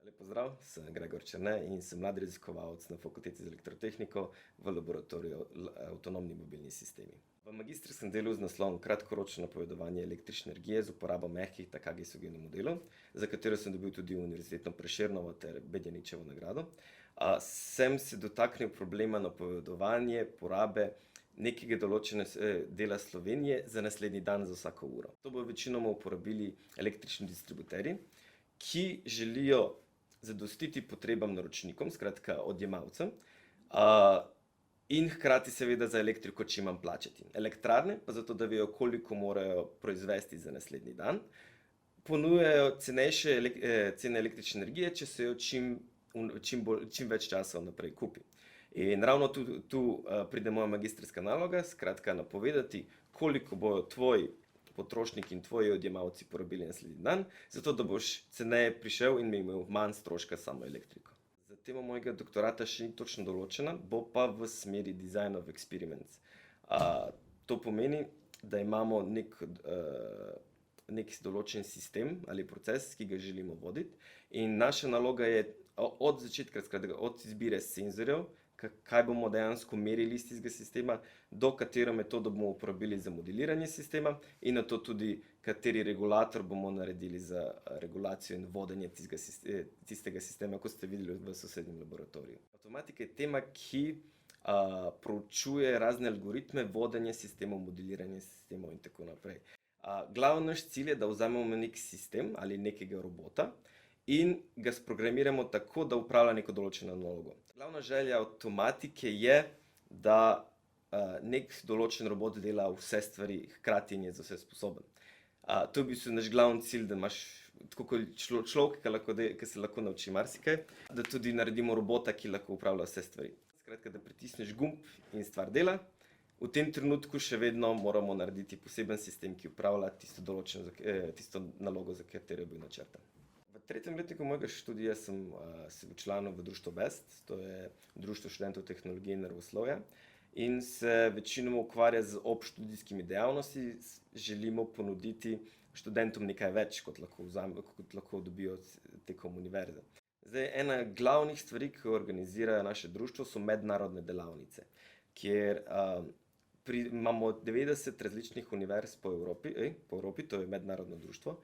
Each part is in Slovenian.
Lep pozdrav, sem Gregor Černe in sem mladi raziskovalec na Fakulteti za elektrotehniko v laboratoriju avtonomni mobilni sistemi. V magistrskem delu z naslovom Kratkoročno napovedovanje električne energije z uporabo mehkih TKG SOGENO modelov, za katero sem dobil tudi Univerzitetno Prešernovo ter Bedjaničevo nagrado, sem se dotaknil problema napovedovanja porabe nekega določenega dela Slovenije za naslednji dan za vsako uro. To bodo večinoma uporabili električni distributerji, ki želijo zadostiti potrebam naročnikom, skratka odjemalcem, in hkrati seveda za elektriko čim manj plačati. Elektrarne pa zato, da vejo, koliko morajo proizvesti za naslednji dan, ponujajo cenejše cene električne energije, če se jo čim več časa vnaprej kupi. In ravno tu pride moja magistrska naloga, skratka napovedati, koliko bojo tvoji potrošniki in tvoji odjemalci porabili naslednji dan, zato da boš ceneje prišel in imel manj stroška samo elektriko. Za tema mojega doktorata še ni točno določena, bo pa v smeri design of experiments. To pomeni, da imamo nek določen sistem ali proces, ki ga želimo voditi, in naša naloga je od začetka, skratka od izbire senzorjev, kaj bomo dejansko merili iz tistega sistema, do katero metodo bomo uporabili za modeliranje sistema in nato tudi, kateri regulator bomo naredili za regulacijo in vodenje tistega sistema, kot ste videli v sosednjem laboratoriju. Avtomatika je tema, ki proučuje razne algoritme vodenja sistemov, modeliranje sistemov in tako naprej. Glavni naš cilj je, da vzamemo nek sistem ali nekega robota in ga sprogramiramo tako, da upravlja neko določeno nalogo. Glavna želja avtomatike je, da nek določen robot dela vse stvari hkrati in je za vse sposoben. To je v bistvu naš glavni cilj, da imaš tako kot človek, ki se lahko nauči marsikaj, da tudi naredimo robota, ki lahko upravlja vse stvari. Skratka, da pritisneš gumb in stvar dela. V tem trenutku še vedno moramo narediti poseben sistem, ki upravlja tisto nalogo, za katero je bil načrtan. V tretjem letniku mojega študija sem se včlanil v društvo BEST, to je Društvo študentov tehnologije in naravoslovja, in se večinoma ukvarja z obštudijskimi dejavnosti. Želimo ponuditi študentom nekaj več, kot lahko dobijo tekom univerze. Zdaj, ena glavnih stvari, ki organizirajo naše društvo, so mednarodne delavnice, kjer imamo 90 različnih univerz po Evropi, to je mednarodno društvo,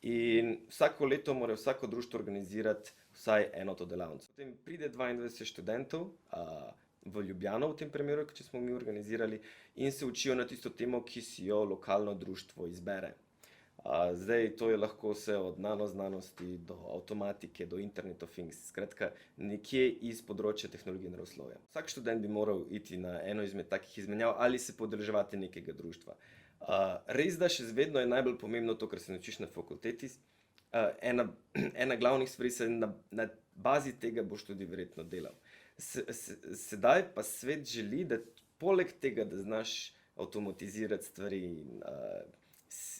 in vsako leto mora vsako društvo organizirati vsaj eno to delavnico. Potem pride 22 študentov v Ljubljano, v tem primeru, če smo mi organizirali, in se učijo na tisto temo, ki si jo lokalno društvo izbere. Zdaj, to je lahko vse od nanoznanosti do avtomatike, do Internet of Things, skratka nekje iz področja tehnologije in naravoslovja. Vsak študent bi moral iti na eno izmed takih izmenjav ali se udeleževati nekega društva. Res da še vedno je najbolj pomembno to, kar se naučiš na fakulteti. Ena glavnih stvari se na bazi tega boš tudi verjetno delal. Sedaj pa svet želi, da poleg tega, da znaš avtomatizirati stvari in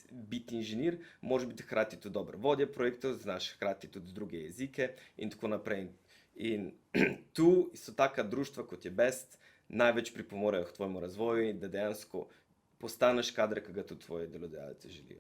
biti inženir, moraš biti hkrati tudi dober vodja projektov, znaš hkrati tudi druge jezike in tako naprej. In tu so taka društva, kot je BEST, največ pripomorejo k tvojemu razvoju in da dejansko postaneš kader, ki ga tudi tvoji delodajalci želijo.